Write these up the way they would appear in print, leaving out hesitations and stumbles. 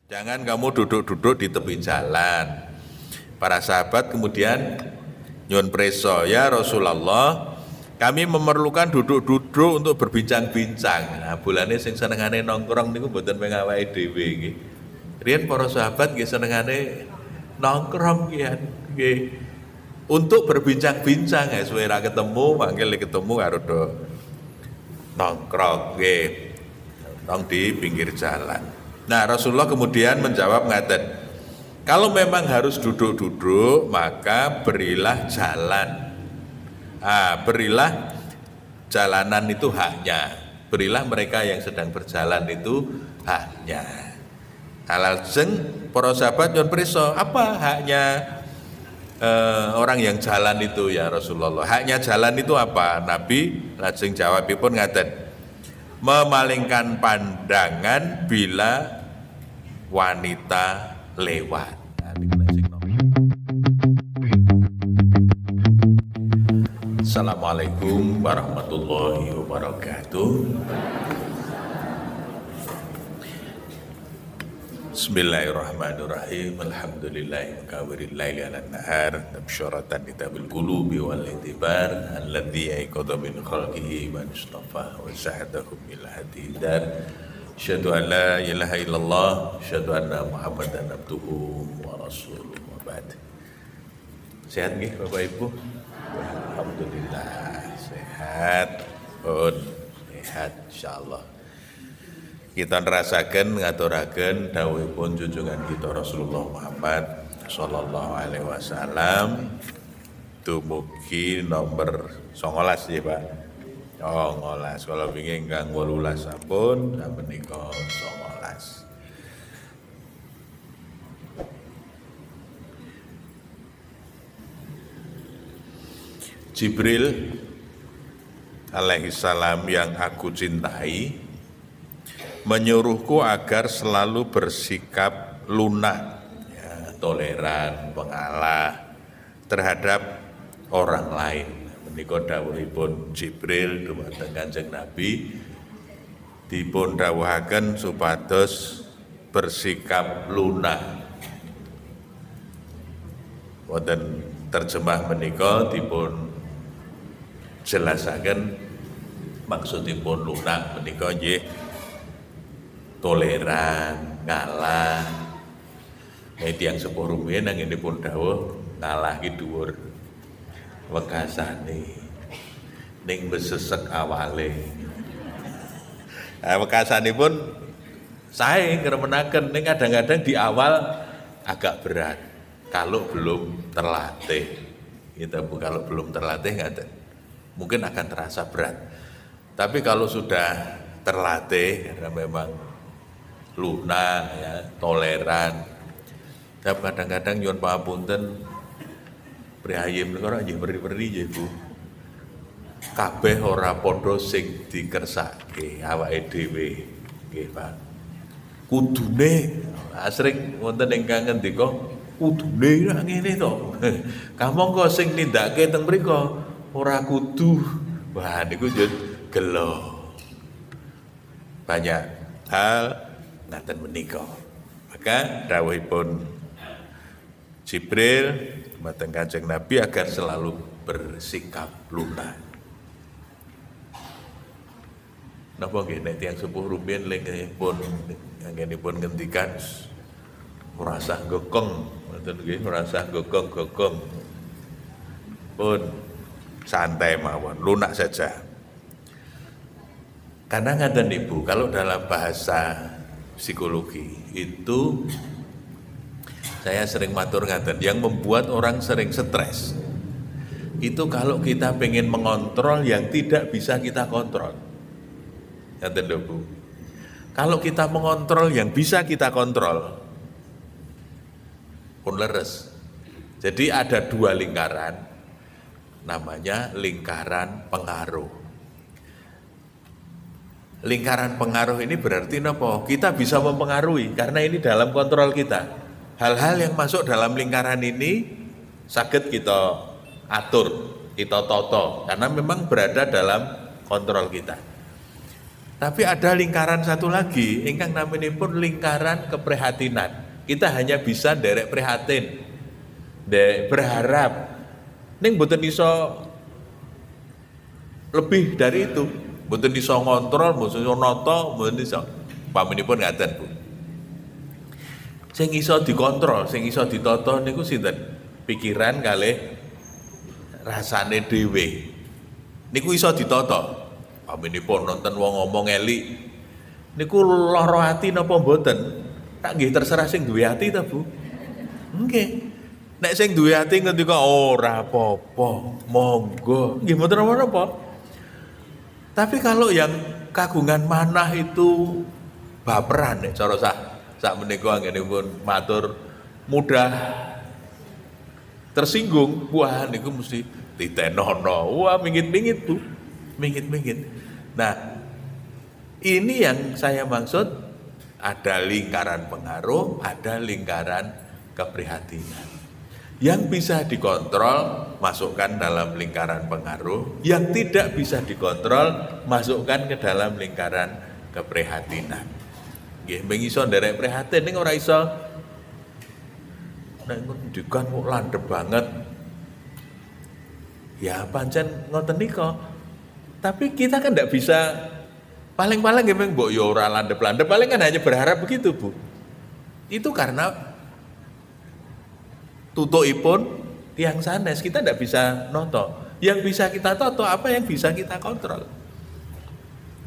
Jangan kamu duduk-duduk di tepi jalan. Para sahabat kemudian nyuwun preso, ya Rasulullah, kami memerlukan duduk-duduk untuk berbincang-bincang. Nah, bulane sing senengane nongkrong niku mboten ping awake dhewe nggih. Riyen para sahabat nggih senengane nongkrong nggih. Untuk berbincang-bincang ya suwe ra ketemu, mangkel ketemu karo do nongkrong nggih. Nong di pinggir jalan. Nah, Rasulullah kemudian menjawab ngaten, kalau memang harus duduk-duduk, maka berilah jalan. Berilah jalanan itu haknya. Berilah mereka yang sedang berjalan itu haknya. Lajeng para sahabat nyuwun pirsa, apa haknya orang yang jalan itu ya Rasulullah? Haknya jalan itu apa? Nabi lajeng jawabipun ngaten, memalingkan pandangan bila wanita lewat. Assalamualaikum warahmatullahi wabarakatuh. Bismillahirrahmanirrahim. Alhamdulillahi mukawwiril laili 'alan nahar tabsyaratan litabil qulubi wal itibar alladzi yaqadha min khalqihi wa mustafa wa sa'adahum bil hadidar. Asyhadu an la ilaha illallah, asyhadu anna Muhammadan abduhu wa rasuluhu wa ba'd. Sehat nggih Bapak Ibu? Alhamdulillah sehat. Pun sehat insyaallah. Kita nerasakan ngaturaken dawuhipun junjungan kita Rasulullah Muhammad sallallahu alaihi wasallam dumugi nomor 19 ya Pak. 19 kalau wingi ingkang 18 sampun menika 19. Jibril alaihi salam yang aku cintai menyuruhku agar selalu bersikap lunak, ya, toleran, pengalah terhadap orang lain. Menika dawuhipun Jibril dumateng Kanjeng Nabi dipun dawuhaken supados bersikap lunak. Wonten terjemah menika dipun jelasaken maksudipun lunak menika nggih toleran, ngalah. Nek tiyang sepuh rumiyin anggenipun dawuh ngalah ki dhuwur wekasane ning besesek awale. Wekasanipun sae ngremenaken ning kadang-kadang di awal agak berat kalau belum terlatih. Kita kalau belum terlatih ngaten mungkin akan terasa berat. Tapi kalau sudah terlatih karena memang lunak ya, toleran. Tapi kadang-kadang nyuwun pangapunten prihayi menika nggih peri-peri nggih Bu. Kabeh ora padha sing dikersake awake dhewe nggih Pak. Kudune asring wonten ingkang ngendika kudune ngene to. Kamangka sing nindakake teng mriku ora kudu. Wah niku yo gelo. Banyak hal ngaten menika. Maka dawuhipun Jibril dumateng Kanjeng Nabi agar selalu bersikap lunak. Napa nggih nek tiyang sepuh rumiyin anggenipun ngendikan ora usah gokong, ngoten nggih, ora usah gokong-gokong. Pun santai mawon, lunak saja. Karena ngaten Ibu, kalau dalam bahasa psikologi itu saya sering matur ngaten, yang membuat orang sering stres itu kalau kita pengen mengontrol yang tidak bisa kita kontrol. Ngaten lho Bu. Kalau kita mengontrol yang bisa kita kontrol pun leres. Jadi ada dua lingkaran, namanya lingkaran pengaruh. Lingkaran pengaruh ini berarti napa? Kita bisa mempengaruhi karena ini dalam kontrol kita. Hal-hal yang masuk dalam lingkaran ini saged kita atur, kita toto karena memang berada dalam kontrol kita. Tapi ada lingkaran satu lagi, ingkang naminipun lingkaran keprihatinan. Kita hanya bisa nderek prihatin, berharap. Ning mboten iso lebih dari itu, mboten iso ngontrol, mboten iso nata, mboten iso. Paminipun ngaten, Bu. Sing iso dikontrol, sing iso ditata niku sinten? Pikiran kalih rasane dhewe. Niku iso ditata. Paminipun nonton wong ngomong elik. Niku lara ati napa mboten? Tak nggih terserah sing duwe ati ta, Bu. Nggih. Nek sing duwe ati ngendika ora apa-apa, monggo. Nggih mboten apa-apa. Tapi kalau yang kagungan manah itu baperan nek cara sak menika anggenipun matur mudah tersinggung, wah niku mesti ditenono. Wah mingit-mingit, Bu. Mingit-mingit. Nah, ini yang saya maksud, ada lingkaran pengaruh, ada lingkaran keprihatinan. Yang bisa dikontrol, masukkan dalam lingkaran pengaruh. Yang tidak bisa dikontrol, masukkan ke dalam lingkaran keprihatinan. Nggih, mung iso nderek prihatin ning ora iso. Nek ngendikan kok landhep banget. Ya pancen ngoten nika. Tapi kita kan tidak bisa, paling-paling memang mbok ya ora landep-landep, paling kan hanya berharap begitu, Bu. Itu karena tutukipun tiang sanes, kita tidak bisa noto. Yang bisa kita toto, apa yang bisa kita kontrol.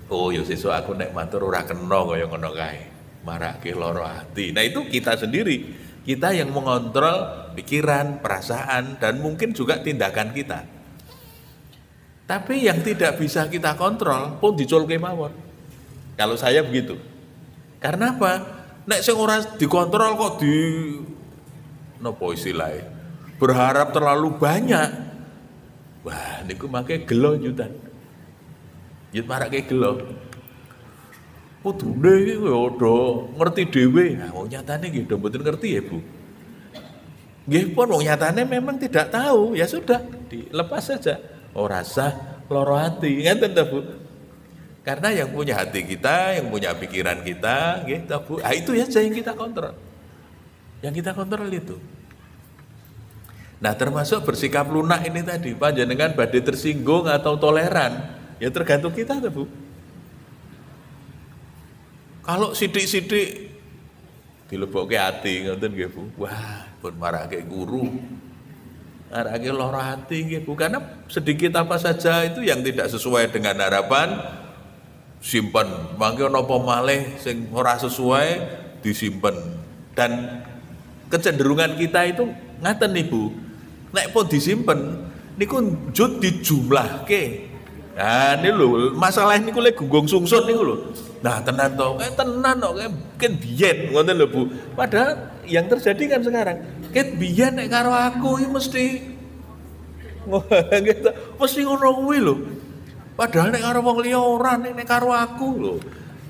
Oh ya sesuk aku nek matur ora kena kaya ngono kae. Marake lara ati. Nah itu kita sendiri, kita yang mengontrol pikiran, perasaan, dan mungkin juga tindakan kita. Tapi yang tidak bisa kita kontrol pun diculke mawon. Kalau saya begitu. Karena apa? Nek sing ora dikontrol kok di napa istilahnya? Berharap terlalu banyak. Wah, niku make gelo jutan. Yut marake gelo. Kudune iki do ngerti dhewe. Nah, wong nyatane nggih do mboten ngerti ya, Bu. Nggih pun wong nyatane memang tidak tahu, ya sudah, dilepas saja. Ora sah lara hati, ngeten ta, Bu? Karena yang punya hati kita, yang punya pikiran kita, nggih ta, Bu. Ah itu saja yang kita kontrol. Yang kita kontrol itu. Nah, termasuk bersikap lunak ini tadi, panjenengan badhe tersinggung atau toleran, ya tergantung kita ta, Bu. Kalau sidik-sidik dilebokke hati ngoten nggih, Bu. Wah, pun marake guru. Marake lara hati nggih, Bu. Karena sedikit apa saja itu yang tidak sesuai dengan harapan simpen. Mangke napa malih sing ora sesuai disimpen. Dan kecenderungan kita itu ngaten nih, Bu. Nek pun disimpen niku njut dijumlahke. Nah, ini lho, masalah niku lek gunggung sungsun niku lho. Nah, tenan to, tenan kok ken biyen ngoten lho, Bu. Padahal yang terjadi kan sekarang, ket biyen nek karo aku iki mesti gitu. Mesti ngono kuwi lho. Padahal nek karo wong liya ora, nek karo aku lho.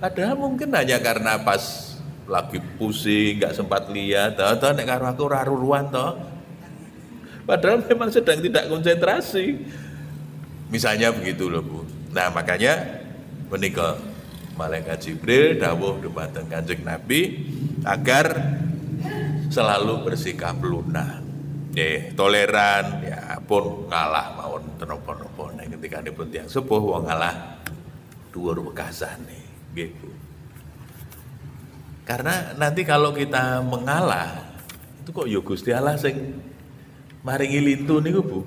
Padahal mungkin hanya karena pas lagi pusing, enggak sempat lihat, toh nek karo aku ora ruruan toh. Padahal memang sedang tidak konsentrasi. Misalnya begitu loh, Bu. Nah, makanya menika malaikat Jibril dawuh dumateng Kanjeng Nabi agar selalu bersikap lunak. Toleran, ya pun ngalah mawon napa-napa. Nek ketika dipun tiyang sepuh wong ngalah dhuwur wekasane, nggih, Bu. Karena nanti kalau kita mengalah itu kok ya Gusti Allah sing maringi lintu niku, Bu.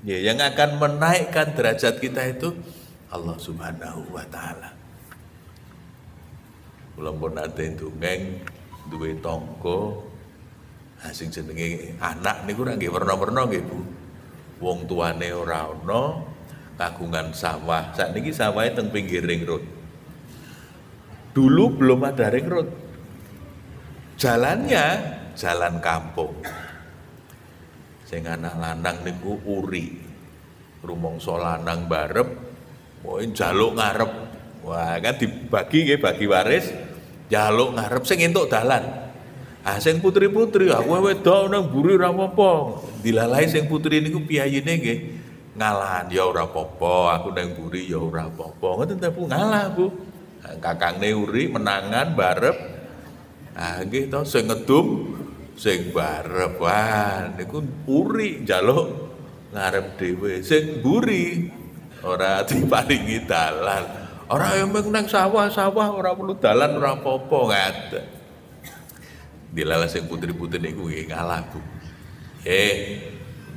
Ya, yang akan menaikkan derajat kita itu Allah Subhanahu wa taala. Kula pun nate ndongeng duwe tangga, sing jenenge anak niku ora nggih werna-werna nggih, Bu. Wong tuane ora ana, kagungan sawah. Sakniki sawahe teng pinggir ring road. Dulu belum ada ring road. Jalannya jalan kampung. Sing anak lanang niku uri. Rumangsa lanang barep, pokoke njaluk ngarep. Wah, kan dibagi nggih, bagi waris, njaluk ngarep sing entuk dalan. Ah sing putri-putri, aku wedok nang mburi ora apa-apa. Dilalahi sing putri niku piyayine nggih ngalahan, ya ora apa-apa, aku nang mburi ya ora apa-apa. Ngoten ta, Bu, ngalah, Bu. Kakangne uri menangan barep. Ah nggih to sing ngedum sing barep. Wah niku uri njaluk ngarep dhewe. Sing mburi ora diparingi dalan. Ora emeng nang sawah-sawah ora perlu dalan ora apa-apa ngaten. Dilala sing putri-putri niku nggih ngalah, Bu.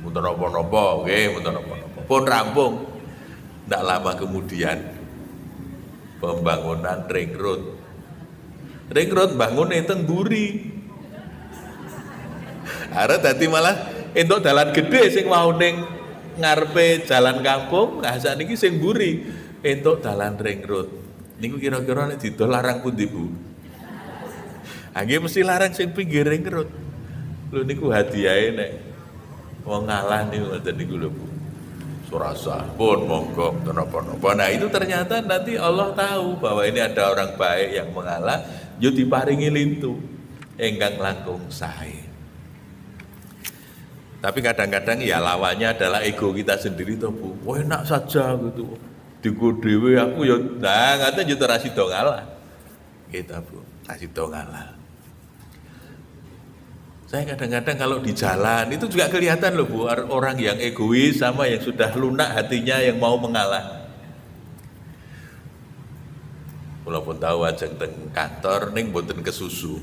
Mboten napa-napa, nggih mboten napa-napa. Pun rampung. Ndak lama kemudian pembangunan ring road. Ring road bangun teng mburi. Are dadi malah entuk dalan gede sing wau ning ngarepe jalan kampung, nah sakniki sing mburi entuk dalan ring road. Niku kira-kira nek didol larang pundi, Bu? Nggih mesti larang sing pinggir ring road. Lho niku hadiahe nek wong ngalah niku ngoten niku lho, Bu. Surasa pun monggo napa-napa. Nah, itu ternyata nanti Allah tahu bahwa ini ada orang baik yang mengalah, yo diparingi lintu engkang langkung sae. Tapi kadang-kadang ya lawannya adalah ego kita sendiri toh, Bu. Wah, enak saja gitu. Digo dhewe aku ya nah ngaten yo ora sida ngalah. Kita, Bu, sida ngalah. Saya kadang-kadang kalau di jalan itu juga kelihatan loh, Bu, orang yang egois sama yang sudah lunak hatinya yang mau mengalah. Walaupun tahu ajeng teng kantor ning mboten kesusu.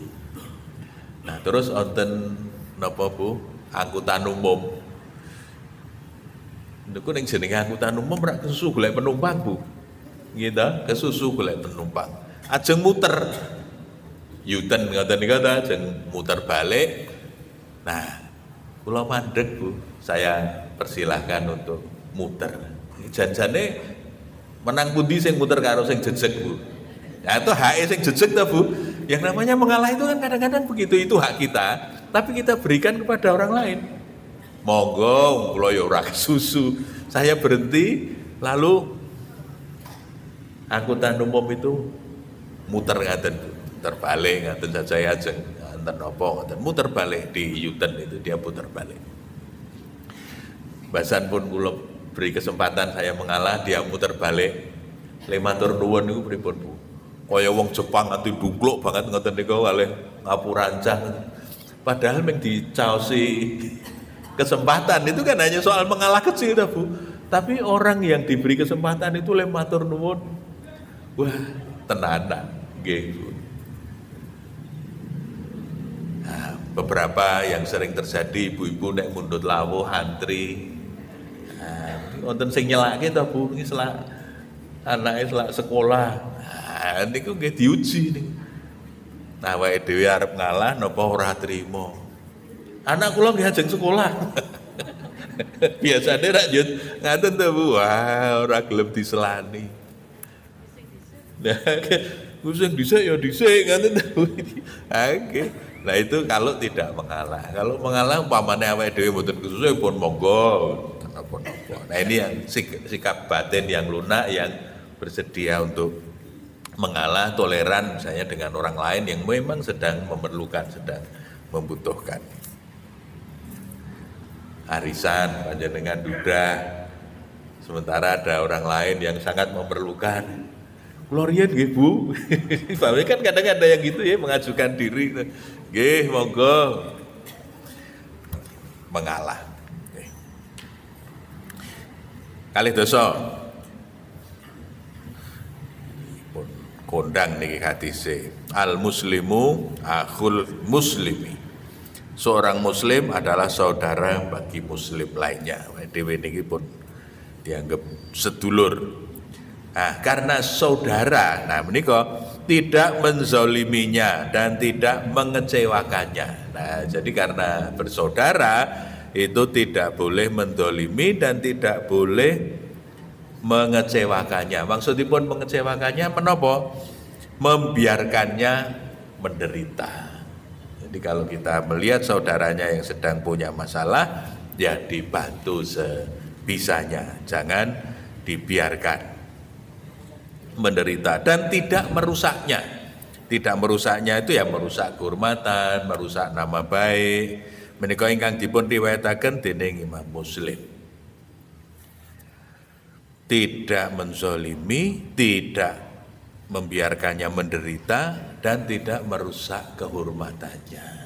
Nah, terus wonten napa, Bu? Angkutan umum. Niku ning jenenge angkutan umum rak kesusu golek penumpang, Bu. Gitu, kesusu golek penumpang. Ajeng muter. Yuten ngoten niku ta, ajeng muter balik. Nah, kula mandeg, Bu, saya persilahkan untuk muter. Janjane menang pundi sing muter karo sing jejeg, Bu. Ya itu hak sing jejeg ta, Bu. Yang namanya mengalah itu kan kadang-kadang begitu, itu hak kita, tapi kita berikan kepada orang lain. Monggo, kula ya ora kesusu. Saya berhenti lalu angkutan umum itu muter ngaten, Bu. Terbalik ngaten saya ajeng. Muter balik di Yuten itu dia putar balik. Basan pun kula beri kesempatan saya mengalah, dia muter balik. Le matur nuwun niku pripun, Bu? Kaya wong Jepang anti dungkluk banget ngoten niku kalih ngapurancah. Padahal mung dicaosi kesempatan itu kan hanya soal mengalah kecil ta, Bu. Tapi orang yang diberi kesempatan itu le matur nuwun. Wah, tenanan nggih, Bu. Beberapa yang sering terjadi ibu-ibu nek mundut lawuh antri. Wonten sing nyelake to, Bu, iki selak anake selak sekolah. Nah, niku nggih diuji niku. Nah, awake dhewe arep ngalah napa ora trima. Anak kula nggih ajeng sekolah. Biasane rak yo ngaten to, Bu. Wah, ora gelem diselani. Nah, sing dhisik ya dhisik ngaten to, Bu. Oke. Nah itu kalau tidak mengalah. Kalau mengalah umpamane awake dhewe mboten kesusu pun monggo. Nah ini yang sikap batin yang lunak, yang bersedia untuk mengalah, toleran misalnya dengan orang lain yang memang sedang memerlukan, sedang membutuhkan. Arisan panjenengan duda, sementara ada orang lain yang sangat memerlukan. Glorian nggih, Bu. Bahwa kan kadang ada yang gitu ya, mengajukan diri. Nggih, monggo. Mengalah. Kalih dosa. Kondang niki hadise. Al muslimu akhul muslimi. Seorang muslim adalah saudara bagi muslim lainnya. Dhewe niki pun dianggap sedulur. Nah, karena saudara, nah menika tidak menzoliminya dan tidak mengecewakannya. Nah, jadi karena bersaudara itu tidak boleh mendolimi dan tidak boleh mengecewakannya. Maksudipun mengecewakannya menapa? Membiarkannya menderita. Jadi kalau kita melihat saudaranya yang sedang punya masalah, ya dibantu sebisanya, jangan dibiarkan menderita dan tidak merusaknya. Tidak merusaknya itu ya merusak kehormatan, merusak nama baik. Menika ingkang dipun riwayataken dening Imam Muslim. Tidak menzolimi, tidak membiarkannya menderita dan tidak merusak kehormatannya.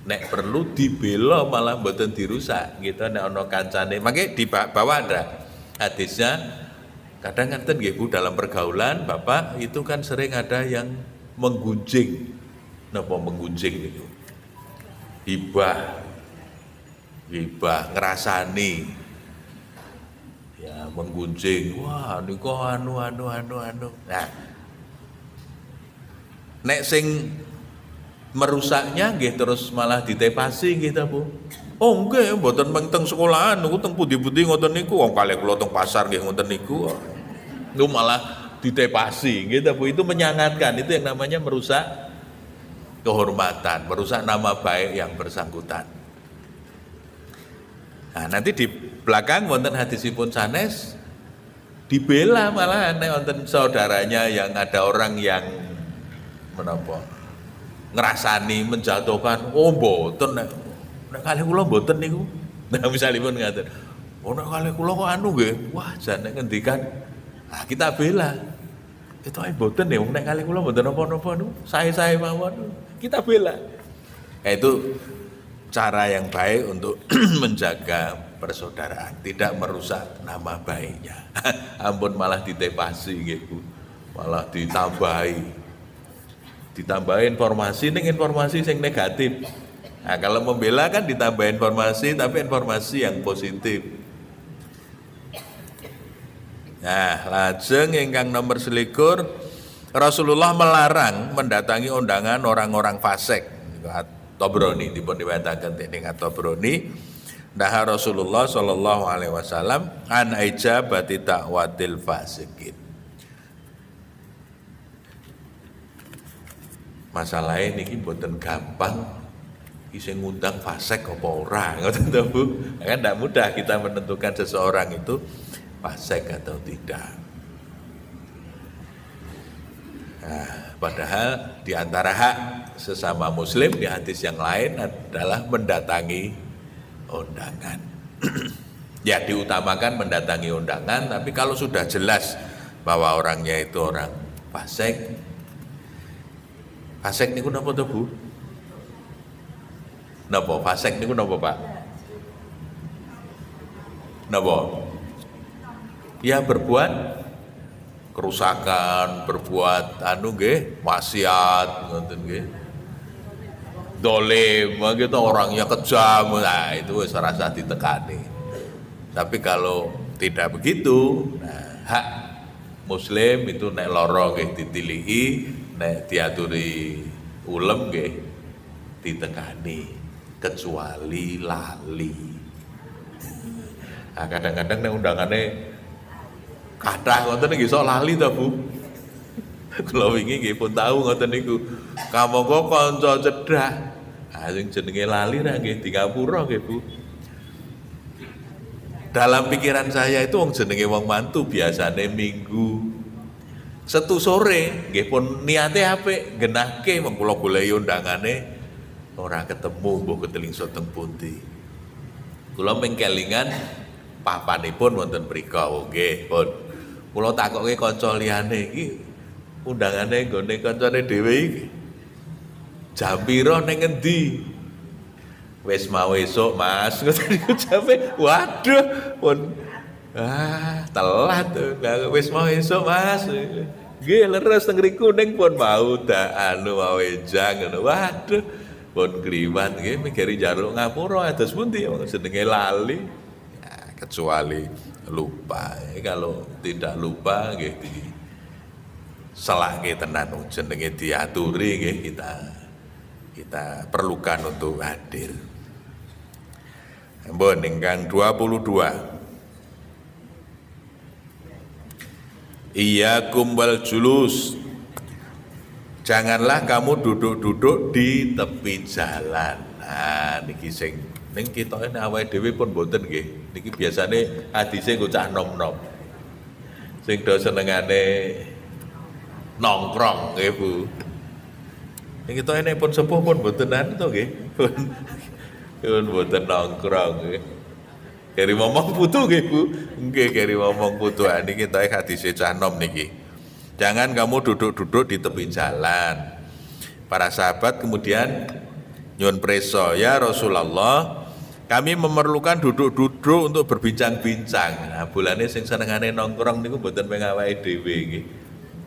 Nek perlu dibela malah mboten dirusak gitu nek ana kancane. Mangke di bawah ada hadisnya. Kadang ngeten nggih Bu, dalam pergaulan Bapak itu kan sering ada yang menggunjing. Napa menggunjing itu? Hibah ngerasani. Ya menggunjing. Wah niku anu. Nah, nek sing merusaknya nggih terus malah ditepasi gitu Bu. Oh nggih mboten teng sekolahan niku teng pundi-pundi ngoten niku wong kalih kula teng pasar nggih ngoten niku. Niku malah ditepasi gitu Bu. Itu menyangatkan, itu yang namanya merusak kehormatan, merusak nama baik yang bersangkutan. Nah, nanti di belakang wonten hadisipun sanes dibela malah wonten saudaranya yang ada orang yang menapa ngerasani menjatuhkan, oh mboten nek kalih kula mboten niku. Nah misalipun ngaten, oh nek kalih kula kok anu nggih, wah jane ngendikan, nah kita bela. Itu ae mboten ya, nek kalih kula mboten napa-napa niku, sae-sae mawon. Kita bela. Itu cara yang baik untuk menjaga persaudaraan, tidak merusak nama baiknya. Ampun malah ditepasi nggih Bu. Malah ditambahi informasi ning informasi yang negatif. Nah, kalau membela kan ditambah informasi tapi informasi yang positif. Nah, lajeng ingkang nomor 21 Rasulullah melarang mendatangi undangan orang-orang fasik. At-Tabrani dipun riwayataken dening At-Tabrani. Nah Rasulullah sallallahu alaihi wasallam an ijabati ta'watil fasikin. Masalahnya niki mboten gampang isih ngundang fasik apa ora, ngoten to Bu. Kan tidak mudah kita menentukan seseorang itu fasik atau tidak. Nah, padahal di antara hak sesama muslim di hadis yang lain adalah mendatangi undangan. Ya diutamakan mendatangi undangan, tapi kalau sudah jelas bahwa orangnya itu orang fasik niku napa to Bu? Napa fasik niku napa Pak? Napa? Ya berbuat kerusakan, berbuat anu nggih, maksiat ngoten nggih. Dolim, gitu orangnya kejam, nah itu wis rasa ditekani. Tapi kalau tidak begitu, nah, hak muslim itu nek lara nggih ditilihi, nek diaturi ulem nggih ditekani, kecuali lali. Nah, kadang-kadang nek undangane kathah ngoten nggih iso lali ta Bu. Kula wingi nggih pun tahu ngoten niku. Kamangka kanca cedhak. Ah sing jenenge lali ra nggih di ngapura nggih Bu. Dalam pikiran saya itu wong jenenge wong mantu biasane minggu Setu sore nggih pun niate apik genahke wong kula goleki undangane ora ketemu mbok ketelingsut teng pundi. Kula mengkelingan papanipun wonten mrika nggih pun. Kula takoke kanca liyane iki undangane nggone kancane dhewe iki. Jam pira ning endi? Wis mau esuk Mas, ngoten niku jame. Waduh, pun telat wis mau esuk Mas. Nggih leres teng ngriku ning pun mau dak anu mau enjang ngono. Waduh, pun kliwat nggih mikiri njaluk ngapura ados pundi jenenge lali. Ya, kecuali lupa. Kalau tidak lupa nggih di selake tenan jenenge diaturi nggih kita perlukan untuk hadir. Mbon ingkang 22. Iyyakum wal julus. Janganlah kamu duduk-duduk di tepi jalan. Nah niki sing ning kitoke awake dhewe pun mboten nggih. Niki biasane hadise nggo cah nom-nom. Sing do senengane nongkrong nggih Bu. Ning kitoke pun sepuh pun mboten anu to nggih. Pun mboten nongkrong nggih. Keri momong putu nggih Bu. Nggih keri momong putu niki kitoke hadise cah nom niki. Jangan kamu duduk-duduk di tepi jalan. Para sahabat kemudian nyuwun preso, ya Rasulullah, kami memerlukan duduk-duduk untuk berbincang-bincang. Nah, bulane sing senengane nongkrong niku mboten ping awake dhewe nggih.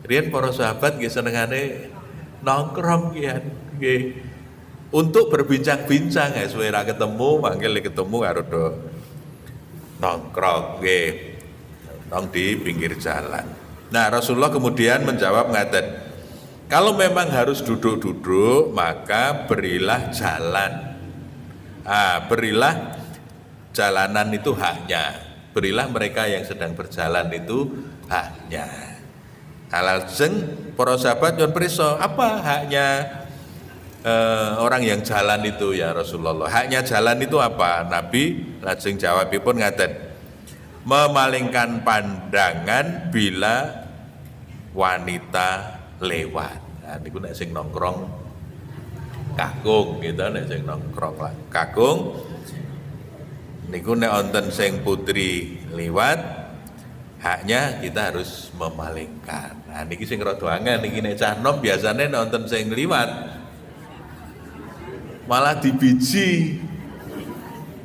Riyen para sahabat nggih senengane nongkrong nggih. Untuk berbincang-bincang ya suwe ra ketemu, manggil ketemu karo do nongkrong nggih. Nong di pinggir jalan. Nah, Rasulullah kemudian menjawab ngaten, kalau memang harus duduk-duduk, maka berilah jalan. Berilah jalanan itu haknya. Berilah mereka yang sedang berjalan itu haknya. Lajeng para sahabat nyuwun pirsa, apa haknya orang yang jalan itu ya Rasulullah? Haknya jalan itu apa? Nabi lajeng jawabipun ngaten, memalingkan pandangan bila wanita lewat. Nah, niku nek sing nongkrong kakung gitu, nek sing nongkrong lah kakung niku nek wonten sing putri lewat, haknya kita harus memalingkan. Nah niki sing rada angel niki nek cah nom biasane nek wonten sing liwat malah dibiji.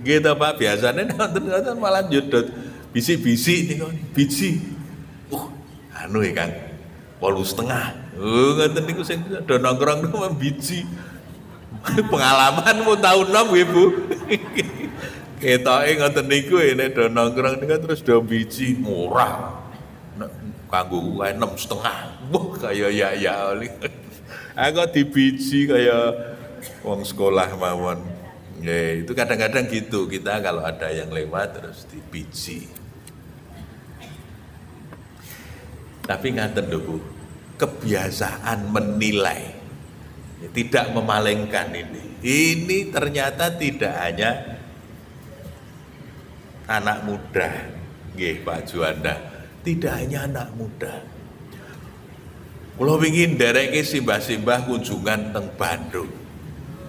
Gitu Pak, biasane nek wonten malah nyedot bisi-bisi niku biji. Anu ya Kang, 8,5. Ngoten niku sing do nongkrong niku biji. Pengalaman mau tahun 6 Ibu. Ketoke ngoten niku nek do nongkrong niku terus do biji murah. Nek kanggo kuwi 6,5. Wah kaya ya oli. Aku dibiji kaya wong sekolah mawon. Ya, itu kadang-kadang gitu kita kalau ada yang lewat terus dibiji. Tapi ngaten lho Bu, kebiasaan menilai, tidak memalingkan ini ternyata tidak hanya anak muda, nggih Pak Juanda, tidak hanya anak muda. Kula pengin ndereke simbah-simbah kunjungan teng Bandung.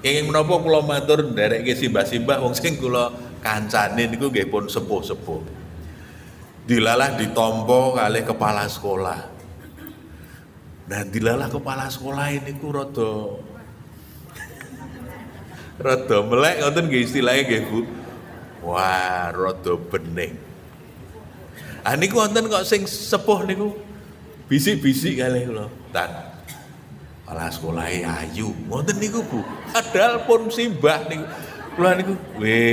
Kenging menapa kula matur ndereke simbah-simbah wong sing kula kancane niku nggih pun sepuh-sepuh. Dilalah ditampa kalih kepala sekolah. Nah, dilalah kepala sekolah ini ku rada melek ngoten nggih istilahnya nggih Bu. Wah, rada bening. Niku wonten kok sing sepuh niku bisik-bisik kalih kula. Tan. Kepala sekolah ayu. Ngoten niku Bu. Padahal pun simbah niku. Kula niku,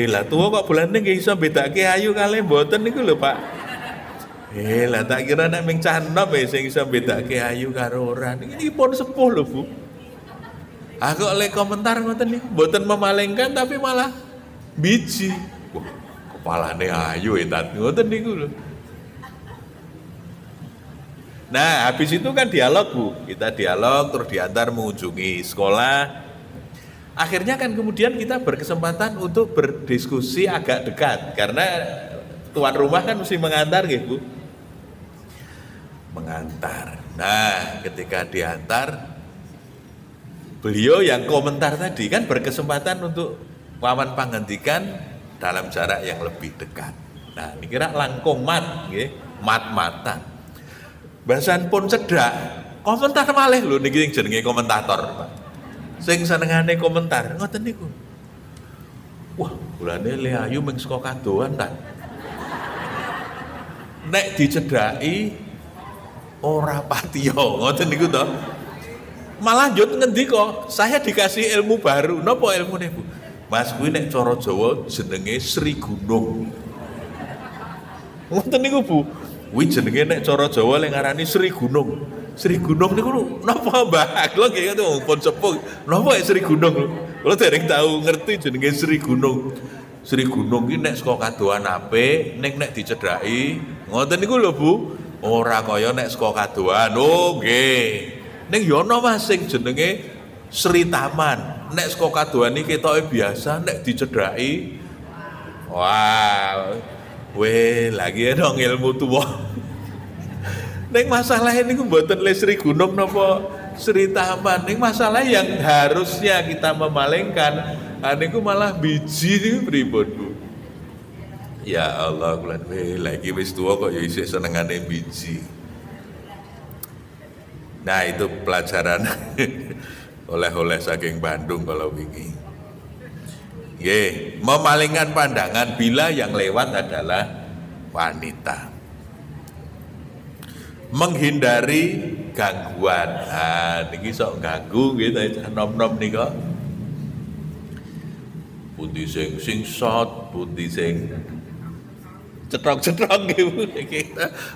lah tuwa kok bulane nggih iso bedake ayu kalih mboten niku lho Pak. Lah tak kira nek ming cah enom sing iso bedake ayu karo ora. Niki pun sepuh lho Bu. Kok le komentar ngoten niku mboten memalingkan tapi malah biji. Wah, kepalane ayu etat ngoten niku lho. Nah, habis itu kan dialog Bu. Kita dialog terus diantar mengunjungi sekolah. Akhirnya kan kemudian kita berkesempatan untuk berdiskusi agak dekat karena tuan rumah kan mesti mengantar nggih Bu. Mengantar. Nah, ketika diantar beliau yang komentar tadi kan berkesempatan untuk wawan pangandikan dalam jarak yang lebih dekat. Nah, ini kira langkung mat nggih, mat-matan. Bahasan pun cedak, komentar malih lho niki sing jenenge komentator, Pak. Sing senengane komentar ngoten niku. Wah, bulane le ayu mung saka kadoan ta. Nek dicedhaki ora patiya, ngoten niku to. Malah njut ngendika, saya dikasih ilmu baru. Napa ilmune, Bu? Mas kuwi nek cara Jawa jenenge Sri Gunung. Ngoten niku, Bu. Kuwi jenenge nek cara Jawa le ngarani Sri Gunung. Sri Gunung niku napa, Mbah? Kula nggih ngoten pun sepuh. Napa Sri Gunung? Kula dereng tahu ngerti jenenge Sri Gunung. Sri Gunung ki nek saka kadoan apik, ning nek dicedhaki, ngoten niku lho, Bu. Ora kaya nek saka kadoan. Oh, nggih. Ning ya ana Mas sing jenenge Sri Taman. Nek saka kadoan iki ketoke biasa, nek dicedhaki wah, lagi dong ilmu tuwa. Ning masalah niku mboten le Sri Gunung napa Sri Taman. Ning masalah yang harusnya kita memalingkan, niku malah biji niku pripun, Bu? Ya Allah, kula lagi wis tuwa kok ya isih senengane biji. Nah itu pelajaran oleh-oleh saking Bandung kalau wingi. Memalingkan pandangan bila yang lewat adalah wanita. Menghindari gangguan. Niki sok ganggu gitu nom-nom nika. Pundi sing singsot, pundi sing cetrok-cetrok gitu.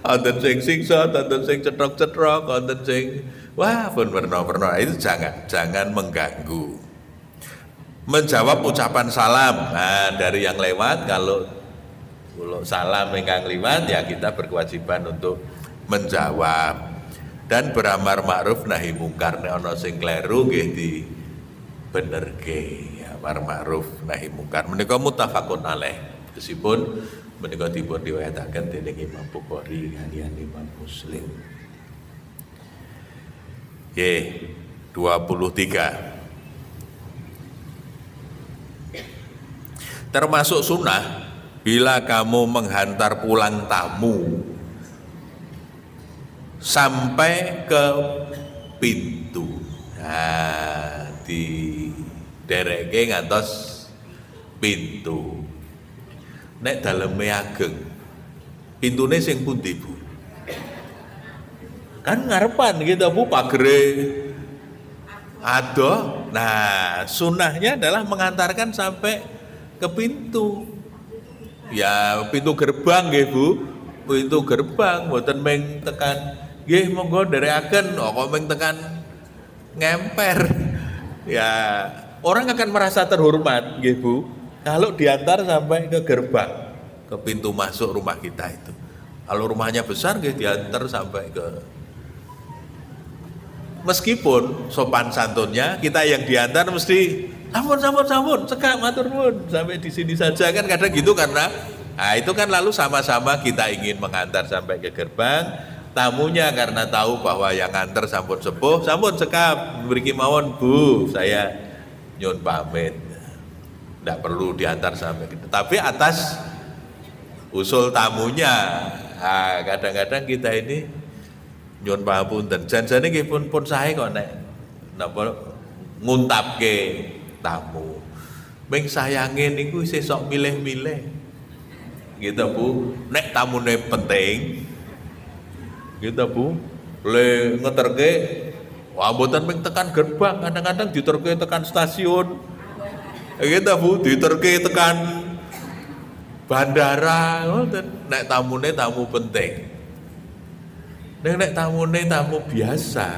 Wonten sing singsot, wonten sing cetrok-cetrok, wonten sing wah pun pernah itu jangan mengganggu. Menjawab ucapan salam. Dari yang lewat kalau salam ingkang liwat ya kita berkewajiban untuk menjawab dan beramar ma'ruf nahi mungkar nek ana sing kleru nggih dibenerke ya amar ma'ruf nahi mungkar menika muttafaqun alaih meskipun menika dipun riwayataken dening Imam Bukhari kaliyan Imam Muslim. 23 termasuk sunnah bila kamu menghantar pulang tamu sampai ke pintu, di dereke ngantos pintu. Nek daleme ageng, pintune sing pundi Bu? Kan ngarepan gitu Bu, pagere adoh. Nah, sunahnya adalah mengantarkan sampai ke pintu. Ya, pintu gerbang nggih Bu. Pintu gerbang mboten meng tekan nggih monggo nderekaken kok meng tekan ngemper. Ya, orang akan merasa terhormat nggih Bu kalau diantar sampai ke gerbang, ke pintu masuk rumah kita itu. Kalau rumahnya besar nggih diantar sampai ke, meskipun sopan santunnya kita yang diantar mesti sampun, cekak matur nuwun sampai di sini saja kan kadang gitu karena itu kan lalu sama-sama kita ingin mengantar sampai ke gerbang, tamunya karena tahu bahwa yang nganter sampun sepuh, sampun cekap mriki mawon Bu, saya nyun pamit. Tidak perlu diantar sampai gitu. Tapi atas usul tamunya. Kadang-kadang kita ini nyun pamunten janjane nggih pun sae kok nek napa nguntapke tamu. Ming sayange niku isih sok milih-milih. Gitu Bu. Nek tamune penting. Gitu Bu. Le ngeterke wah mboten ming tekan gerbang, kadang-kadang diterke tekan stasiun. Gitu Bu, diterke tekan bandara. Nek tamune tamu penting. Nek tamune tamu biasa.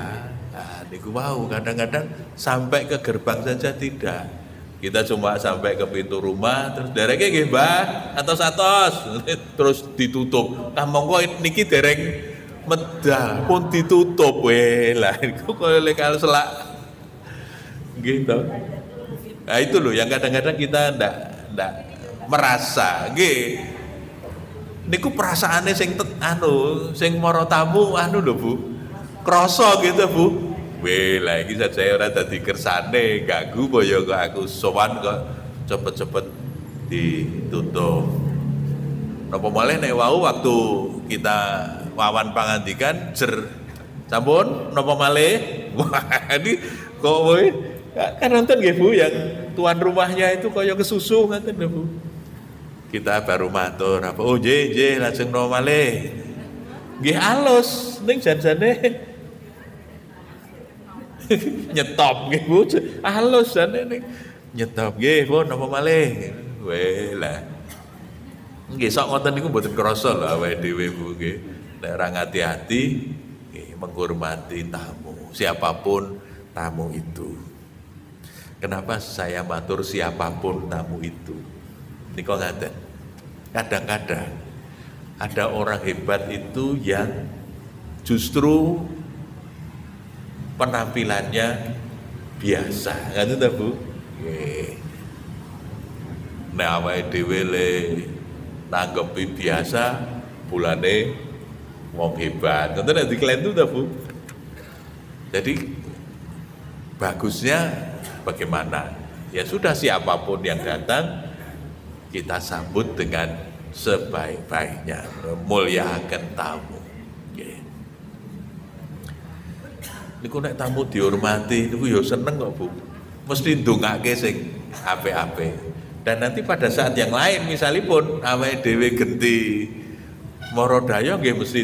Niku wow, kadang-kadang sampai ke gerbang saja tidak. Kita cuma sampai ke pintu rumah, terus dereke nggih Mbah, atos-atos, terus ditutup. Monggo niki dereng medal pun ditutup lah. Iku koyo lekal selak. Gitu. Nah itu loh yang kadang-kadang kita ndak merasa nggih. Niku perasaane sing sing mara tamu lho Bu. Krasa gitu Bu. Lah iki saja ora dadi kersane ganggu boyo kok aku sowan kok cepet-cepet ditutup. Napa malih nek wau waktu kita wawan pangandikan sampun napa malih? Wah ini kok kowe kan nonton nggih Bu yang tuan rumahnya itu kaya kesusu ngoten lho Bu. Kita baru matur apa oh nggih lajeng napa malih. Nggih alus ning janjane nyetop nggih Bu, halus jane ning nyetop nggih pun napa malih. Lah. Nggih sok ngoten niku mboten krasa lho awake dhewe Bu nggih. Nek ora ngati-ati nggih menghormati tamu, siapapun tamu itu. Kenapa saya matur siapapun tamu itu? Niku ngaten. Kadang-kadang ada orang hebat itu yang justru penampilannya biasa, ngoten ta Bu? Nggih. Nek awake dhewe le nanggepi biasa, bulane wong hebat. Ngoten nek diklentu ta Bu? Jadi bagusnya bagaimana? Ya sudah siapapun yang datang kita sambut dengan sebaik-baiknya, muliakan tamu. Niku nek tamu dihormati niku ya seneng kok Bu. Mesti ndongake sing apik-apik. Dan nanti pada saat yang lain misalipun awake dhewe genti mara daya nggih mesti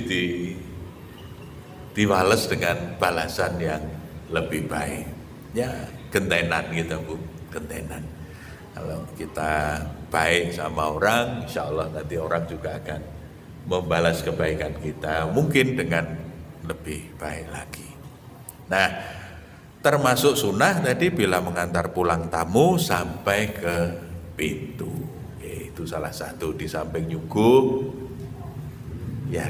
diwales dengan balasan yang lebih baik. Ya, gentenan gitu Bu, gentenan. Kalau kita baik sama orang, insya Allah nanti orang juga akan membalas kebaikan kita, mungkin dengan lebih baik lagi. Nah, termasuk sunnah tadi bila mengantar pulang tamu sampai ke pintu. Itu salah satu di samping nyuguh, ya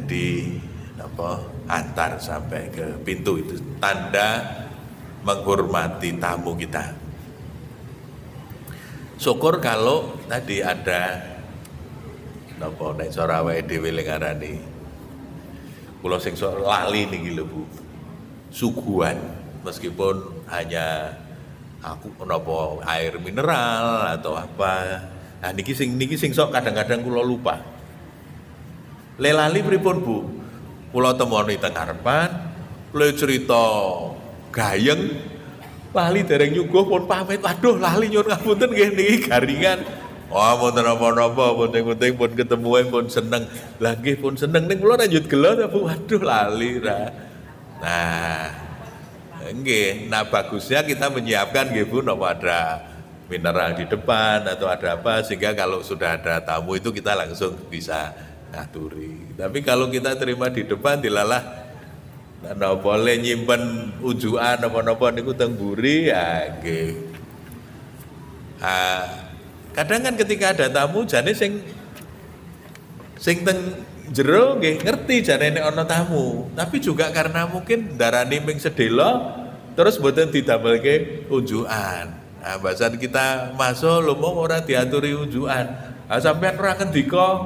antar sampai ke pintu, itu tanda menghormati tamu kita. Syukur kalau tadi ada nek cara awake dhewe ngarani kula sing sok lali niki lho Bu. Suguhan meskipun hanya aku air mineral atau apa. Nah niki sing sok kadang-kadang kula lupa. Lelali pripun Bu? Kula temoni teng ngarepan, kula cerita gayeng, lali dereng nyuguh pun pamit. Waduh lali nyuwun ngapunten nggih niki garingan. Oh mboten napa-napa, penting-penting pun ketemu pun seneng. Lah nggih pun seneng ning kula lanjut gelo ta Bu. Waduh lali ra. Nah, nggih, nah bagusnya kita menyiapkan nggih Bu napa ada mineral di depan atau ada apa sehingga kalau sudah ada tamu itu kita langsung bisa ngaturi. Tapi kalau kita terima di depan dilalah nah boleh nyimpen ujuan apa-apa niku teng mburi ya nggih. Kadang kan ketika ada tamu jane sing teng jero nggih ngerti jane nek ana tamu, tapi juga karena mungkin darani ming sedelo terus mboten didamel-ke ujuan. Nah, bahasan kita masuk lho mong ora diaturi ujuan. Sampeyan ora ngendika.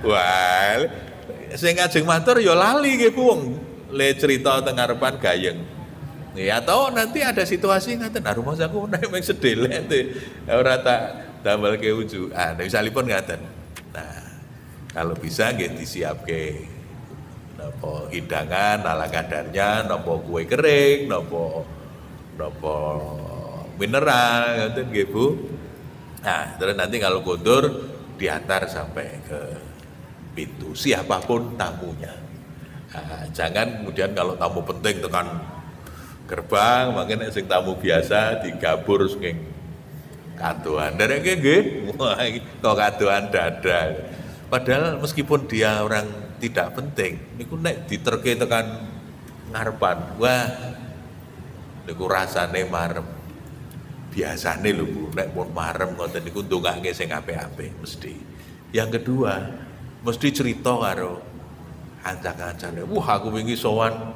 Wah, sing ngajeng matur ya lali nggih Bu wong le cerita teng ngarepan gayeng. Ya atau nanti ada situasi ngaten, rumah saku nek mung sedelek ora tak damelke ujuan. Misalipun ngaten. Nah, kalau bisa nggih disiapke napa hidangan ala kadarnya, napa kue kering, napa mineral ngoten nggih Bu. Nah, terus nanti kalau kondur diantar sampai ke pintu siapapun tamunya. Nah, jangan kemudian kalau tamu penting tekan gerbang, makanya sing tamu biasa digabur sing kadoan. Dereke nggih, wah kok kadoan dada. Padahal meskipun dia orang tidak penting, niku nek diterke tekan ngarepan, wah niku rasane marem. Biasane lho Bu, nek pun marem ngoten niku ndongake sing apik-apik mesti. Yang kedua, mesti cerita karo ancang-ancane. Wah, aku wingi sowan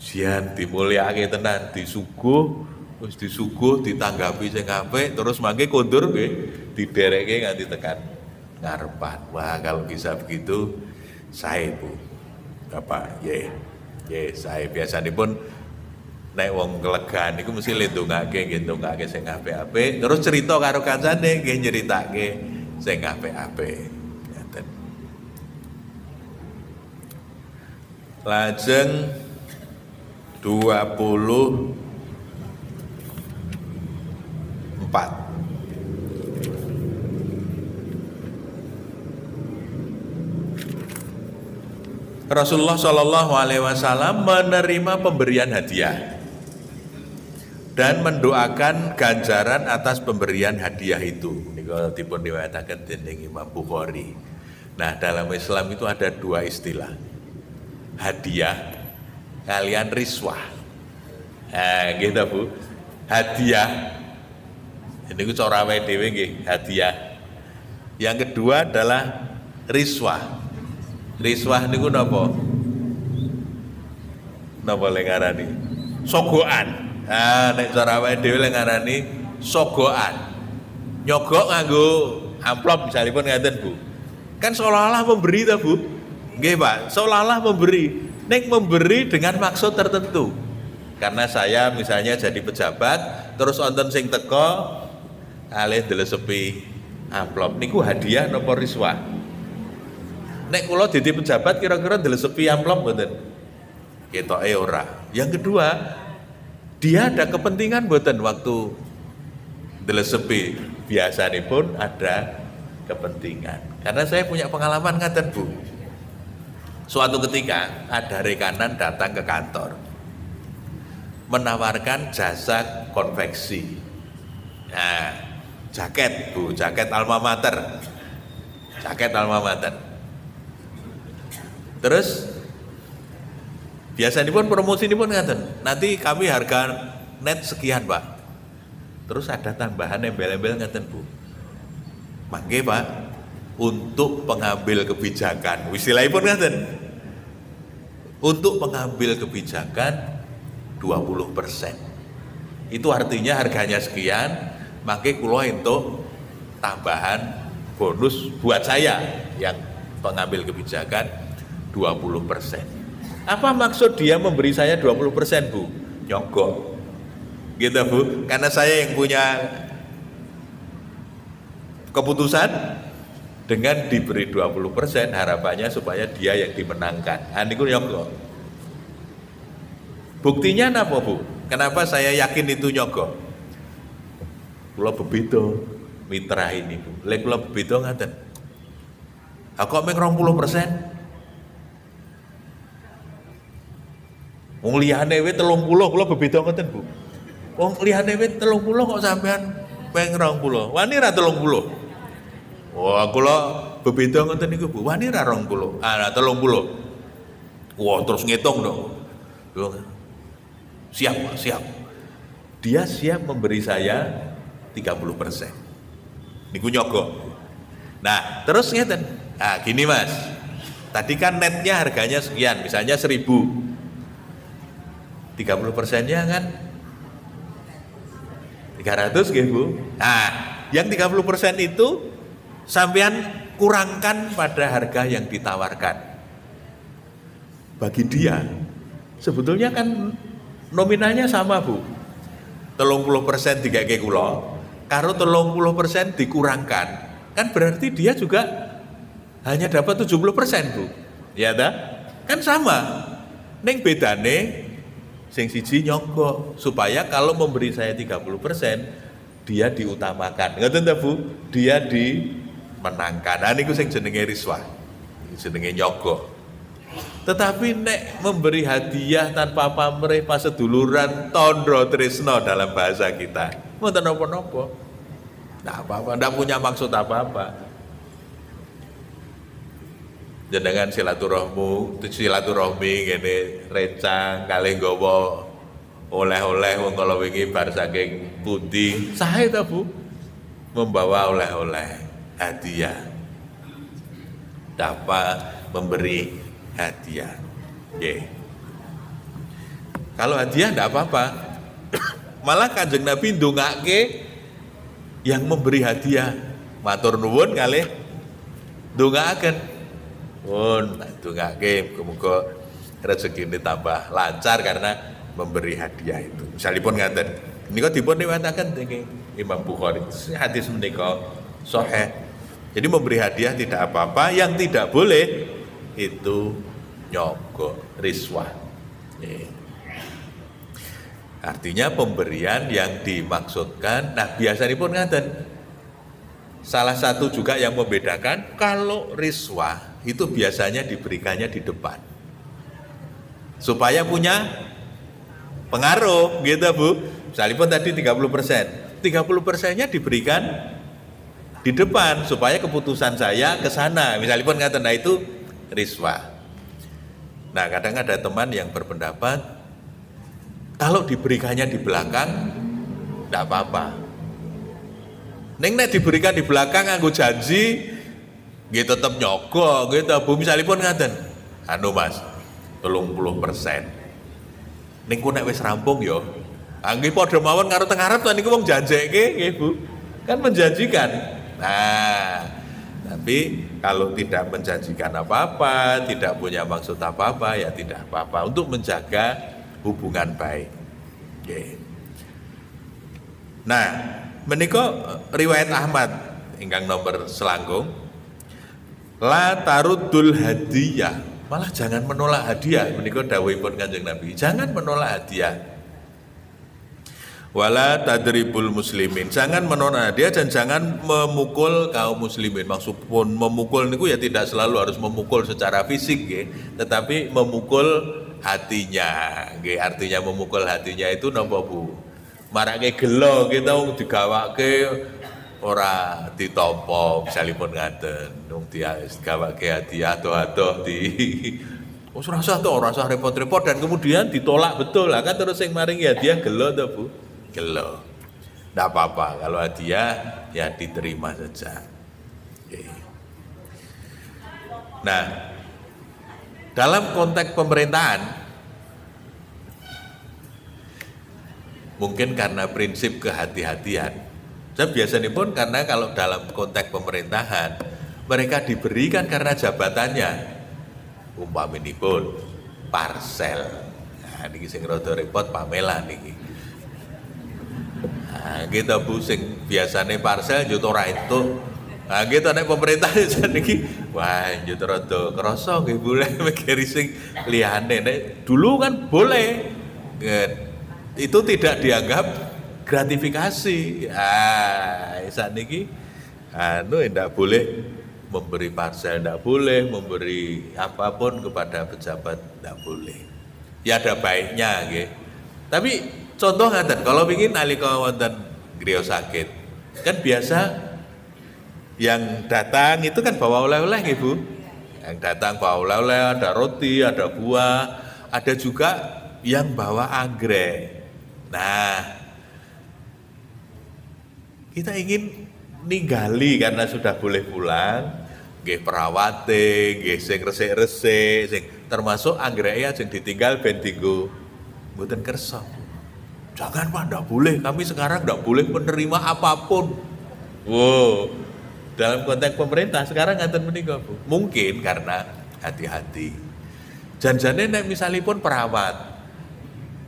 jian dimulyakake tenan, disuguh, wis disuguh ditanggapi sing apik, terus mangke kondur nggih diderekke nganti tekan ngarepan. Wah, kalau bisa begitu sae Bu. Bapak, nggih, sae biasanipun nek wong kelegan niku mesti ndongake nggih ndongake sing apik-apik terus cerita karo kancane nggih nyeritake sing apik-apik ngoten. Lajeng 24 Rasulullah Shallallahu Alaihi Wasallam menerima pemberian hadiah dan mendoakan ganjaran atas pemberian hadiah itu. Niku dipun riwayataken dening Imam Bukhari. Nah, dalam Islam itu ada dua istilah. Hadiah kalian riswah. Gitu Bu. Hadiah ini ku cara awake dhewe nggih, hadiah. Yang kedua adalah riswah. Riswah niku napa? Napa le ngarani? Sogokan. Nek cara awake dhewe le ngarani sogokan. Nyogok nganggo amplop misalipun ngaten Bu. Kan seolah-olah memberi ta Bu? Nggih Pak, seolah-olah memberi. Nek memberi dengan maksud tertentu. Karena saya misalnya jadi pejabat, terus wonten sing teko alih ndelesepi amplop niku hadiah napa riswah? Nek kula dadi pejabat kira-kira ndelesepi amplop mboten? ketoke ora. Yang kedua, dia ada kepentingan mboten waktu delesepi, biasanya pun ada kepentingan. Karena saya punya pengalaman ngaten Bu. Suatu ketika ada rekanan datang ke kantor menawarkan jasa konveksi. Nah, jaket Bu, jaket alma mater. Jaket alma mater. Terus biasanya pun promosi ini pun ngaten. Nanti kami harga net sekian Pak. Terus ada tambahan embel-embel ngaten Bu. Mangke Pak, untuk pengambil kebijakan, istilahipun ngaten. Untuk pengambil kebijakan 20%. Itu artinya harganya sekian, mangke kula entuk tambahan bonus buat saya yang pengambil kebijakan 20%. Apa maksud dia memberi saya 20% Bu? Nyogok. Gitu Bu, karena saya yang punya keputusan, dengan diberi 20% harapannya supaya dia yang dimenangkan. Niku nyogok. Buktinya napa Bu? Kenapa saya yakin itu nyogok? Kula bebito mitra ini Bu. Lek kula bebito ngaten. Kok meng 20%? Wong liyane wae 30 kula bebito ngoten Bu. Wong liyane wae 30 kok sampean peng 20. Wani ra 30. Wah, kula bebeda ngoten niku Bu. Wani ra 20. 30. Wah, terus ngitung dong. Siap, Pak, siap. Dia siap memberi saya 30%. Niku nyogok. Nah, terus ngeten. Nah, gini Mas. Tadi kan netnya harganya sekian, misalnya 1.000. 30%-nya kan 300 nggih Bu. Nah, yang 30% itu sampean kurangkan pada harga yang ditawarkan. Bagi dia sebetulnya kan nominalnya sama Bu. 30% dikeke kula, karo 30% dikurangkan. Kan berarti dia juga hanya dapat 70% Bu. Ya ta? Kan sama. Ning bedane sing siji nyogok supaya kalau memberi saya 30% dia diutamakan. Ngoten ta Bu? Dia dimenangkan. Nah niku sing jenenge riswah. Jenenge nyogok. Tetapi nek memberi hadiah tanpa pamrih paseduluran tondro tresno dalam bahasa kita. Mboten napa-napa. Ndak apa-apa, ndak punya maksud apa-apa. Jenengan silaturahmi ngene recang kalih nggawa oleh-oleh wong kala wingi bar saking pundi sae ta Bu membawa oleh-oleh hadiah dapat memberi hadiah nggih. Kalau hadiah ndak apa-apa. Malah Kanjeng Nabi ndongake yang memberi hadiah matur nuwun kalih ndongaaken pun ndongake muga rezekine tambah lancar karena memberi hadiah itu. Misalipun ngaten, menika dipun riwayataken dening Imam Bukhari. Hadis menika sahih. Jadi memberi hadiah tidak apa-apa, yang tidak boleh itu nyogok, riswah. Artinya pemberian yang dimaksudkan, nah biasanya pun ngaten. Salah satu juga yang membedakan kalau riswah itu biasanya diberikannya di depan. Supaya punya pengaruh gitu Bu. Misalnya tadi 30%. 30%-nya diberikan di depan supaya keputusan saya ke sana. Misalnya ngaten, nah itu riswah. Nah, kadang ada teman yang berpendapat kalau diberikannya di belakang enggak apa-apa. Nek diberikan di belakang nganggo janji nggih tetep nyogok gitu Bu. Misalipun ngaten. Anu Mas, 30%. Ning ku nek wis rampung ya. Nggih padha mawon karo teng arep to niku wong janjeke nggih Bu. Kan menjanjikan. Nah, tapi kalau tidak menjanjikan apa-apa, tidak punya maksud apa-apa ya tidak apa-apa untuk menjaga hubungan baik. Nggih. Nah, menika riwayat Ahmad ingkang nomor selangkung la taruddul hadiyah Malah jangan menolak hadiah, menika dawuhipun Kanjeng Nabi. Jangan menolak hadiah. Wala tadribul muslimin. Jangan menolak hadiah dan jangan memukul kaum muslimin. Maksudipun memukul niku ya tidak selalu harus memukul secara fisik nggih, tetapi memukul hatinya. Nggih, artinya memukul hatinya itu napa Bu? Marake gelo kita digawake ora ditampa misalipun ngaten wong digawake hadiah ado-ado di ora usah repot-repot dan kemudian ditolak betul lah kan terus sing maringi hadiah gelo to Bu, gelo. Ndak apa-apa kalau hadiah ya diterima saja. Oke. Nah, dalam konteks pemerintahan mungkin karena prinsip kehati-hatian. Dan biasanya pun karena kalau dalam konteks pemerintahan mereka diberikan karena jabatannya, umpaminipun parsel. Nah, niki sing rada repot Pamela niki. Nah, kita Bu sing biasane parsel yo ora entuk. Nah, kita nek pemerintah niki wah yo rada krasa nggih Bu mikir sing liyane. Nek dulu kan boleh. Itu tidak dianggap gratifikasi. Saat ini tidak boleh memberi parsel, tidak boleh memberi apapun kepada pejabat, tidak boleh. Ya ada baiknya, gitu. Tapi contoh ngaten, kalau ingin nalika wonten griya sakit, kan biasa yang datang itu kan bawa oleh-oleh, Bu. Yang datang bawa oleh-oleh, ada roti, ada buah, ada juga yang bawa anggrek. Nah, kita ingin ninggali karena sudah boleh pulang, nggih perawate, nggih sing resik-resik, sing termasuk anggreke sing ditinggal ben dienggo mboten kersa. Jangan Pak, ndak boleh. Kami sekarang ndak boleh menerima apapun. Wow. Dalam konteks pemerintah sekarang ngaten menika, Bu. Mungkin karena hati-hati. Janjane nek misalipun perawat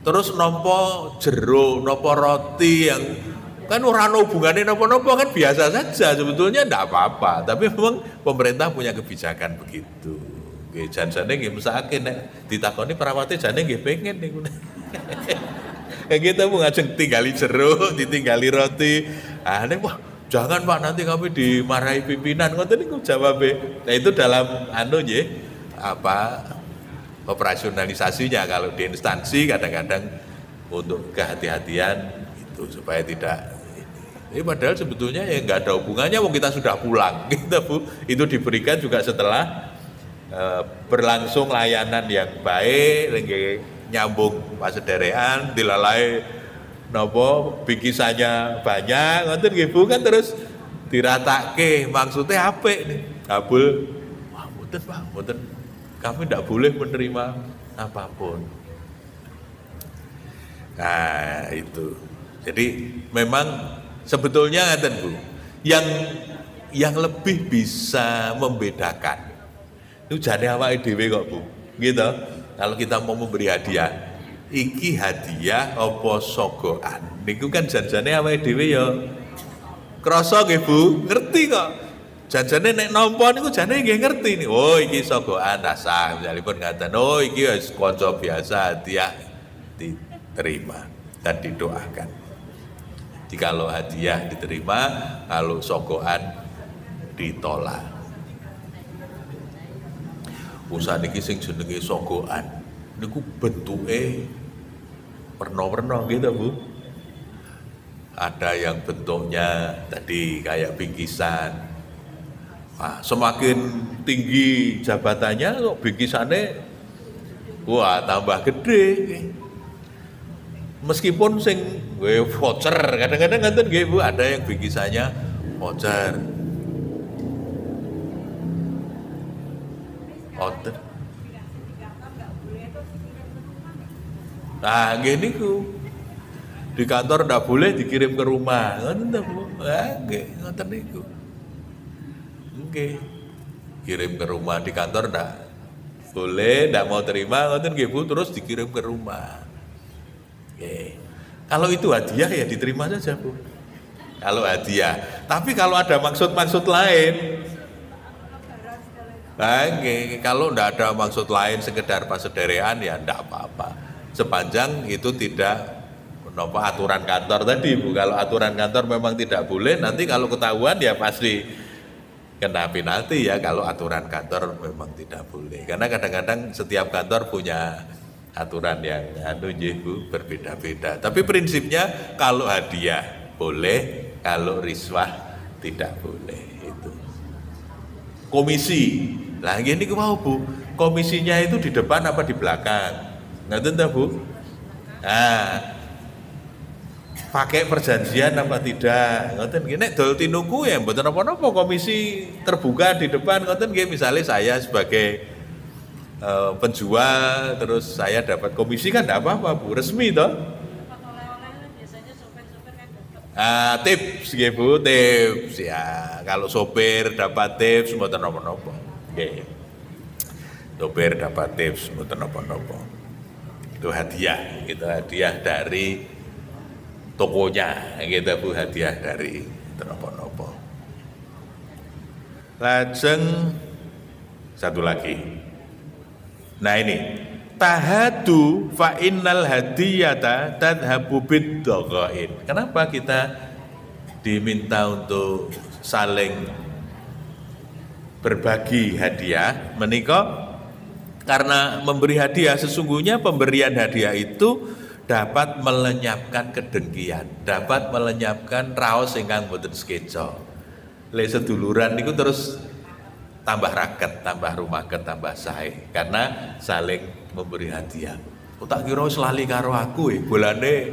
terus nopo jero, nopo roti yang kan ora ana hubungane napa-napa kan biasa saja sebetulnya ndak apa-apa, tapi memang pemerintah punya kebijakan begitu. Nggih janjane nggih mesake nek ditakoni perawate jane nggih pengen niku. Kayak gitu Bu ngajeng tinggali jero, ditinggali roti. Ah nek wah jangan Pak nanti kami dimarahi pimpinan ngoten niku jawabe. Nah itu dalam nggih operasionalisasinya kalau di instansi kadang-kadang untuk kehati-hatian itu supaya tidak ini padahal sebetulnya ya nggak ada hubungannya wong kita sudah pulang gitu Bu. Itu diberikan juga setelah berlangsung layanan yang baik, nyambung pasederean, dilalai napa bikisannya banyak ngoten nggih Bu kan terus diratake maksudnya apik nih. Kabul wah mboten Pak, mboten kami tidak boleh menerima apapun. Nah itu. Jadi memang sebetulnya ngaten Bu, yang lebih bisa membedakan itu jane awake dhewe kok Bu. Gitu. Kalau kita mau memberi hadiah, iki hadiah apa sogoan. Niku kan janjane awake dhewe ya krasa nggih Bu, ngerti kok. Janjane nek nampa niku jane nggih ngerti nih. Oh iki sogokan rasa, misalipun ngaten, oh iki wis kanca biasa hadiah diterima dan didoakan. Jikalau hadiah diterima, kalau sogokan ditolak. Usaha niki sing jenenge sogokan niku bentuke werna-werna gitu Bu. Ada yang bentuknya tadi kayak bingkisan. Nah, semakin tinggi jabatannya kok bingkisannya wah tambah gede. Meskipun sing voucher kadang-kadang ngaten nggih Bu, ada yang bingkisannya voucher. Voucher. Nah, gini ku di kantor ndak boleh dikirim ke rumah, ngoten Bu. Nggih, ngoten niku. Nggih. Kirim ke rumah, di kantor ndak boleh, ndak mau terima, ngoten nggih Bu, terus dikirim ke rumah. Oke. Kalau itu hadiah ya diterima saja Bu. Kalau hadiah. Tapi kalau ada maksud-maksud lain, Nah, kalau ndak ada maksud lain sekedar pasederean ya ndak apa-apa. Sepanjang itu tidak menapa aturan kantor tadi, Bu. Kalau aturan kantor memang tidak boleh, nanti kalau ketahuan ya pasti kena penalti ya kalau aturan kantor memang tidak boleh. Karena kadang-kadang setiap kantor punya aturan yang Bu, berbeda-beda. Tapi prinsipnya kalau hadiah boleh, kalau riswah tidak boleh itu. Komisi. Lah gini mau Bu, komisinya itu di depan apa di belakang? Ngerti enggak Bu? Nah, pakai perjanjian apa tidak? Ngoten nggih nek dol tinuku ya mboten napa-napa komisi terbuka di depan ngoten nggih misalnya saya sebagai penjual terus saya dapat komisi kan enggak apa-apa Bu, resmi toh? Tips nggih Bu, tips ya. Kalau sopir dapat tips mboten napa-napa. Nggih. Sopir dapat tips mboten napa-napa. Itu hadiah dari tokonya gitu Bu, hadiah dari nopo-nopo. Lajeng satu lagi. Nah ini tahadu fa innal hadiyata tadhabu bid-dhaqain. Kenapa kita diminta untuk saling berbagi hadiah menika? Karena memberi hadiah sesungguhnya pemberian hadiah itu dapat melenyapkan kedengkian, dapat melenyapkan raos ingkang boten sekeca. Le seduluran niku terus tambah raket, tambah rumaket, tambah sae karena saling memberi hadiah. Oh, tak kira wis lali karo aku bolane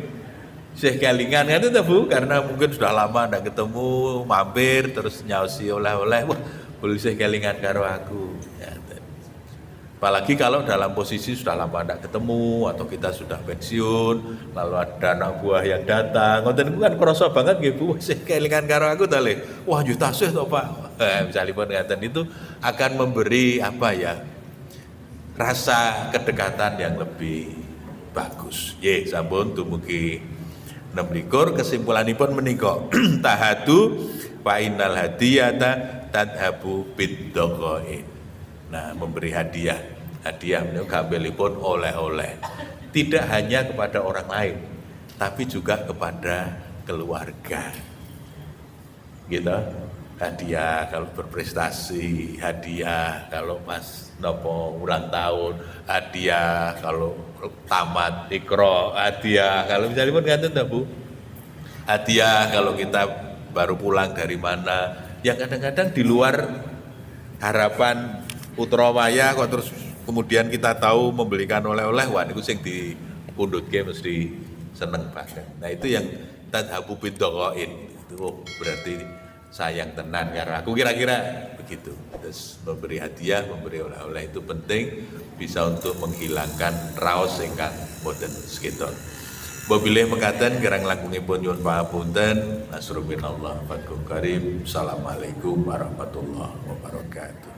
Syekh kelingan kan itu Bu, karena mungkin sudah lama ndak ketemu, mampir terus nyaosi oleh-oleh, wah boleh Syekh kelingan karo aku. Ya, apalagi kalau dalam posisi sudah lama tidak ketemu atau kita sudah pensiun, lalu ada anak buah yang datang, ngoten kan kerasa banget nggih Bu, sih kelingan karo aku ta le. Wah yo tasih to Pak. Misalipun ngaten itu akan memberi apa ya? Rasa kedekatan yang lebih bagus. Nggih, sampun dumugi 26 kesimpulanipun menika tahadu fa innal hadiyata tadhabu bid-dhaqain. Nah, memberi hadiah gambilipun oleh-oleh. Tidak hanya kepada orang lain, tapi juga kepada keluarga. Gitu. Hadiah kalau berprestasi, hadiah kalau pas nopo ulang tahun, hadiah kalau tamat ikro, hadiah kalau misalnya pun ngaten ta Bu. Hadiah kalau kita baru pulang dari mana, yang kadang-kadang di luar harapan putra wayah kok terus kemudian kita tahu membelikan oleh-oleh, wah niku sing dipundhutke mesti seneng banget. Nah itu yang tadhabu bid-dhaqain itu berarti sayang tenan karena aku kira-kira begitu. Terus memberi hadiah, memberi oleh-oleh itu penting bisa untuk menghilangkan raos ingkang boten sekitar. Wabillahi mekaten kirang langkungipun nyuwun pangapunten. Nasrul minallah fathul karim. Assalamualaikum warahmatullahi wabarakatuh.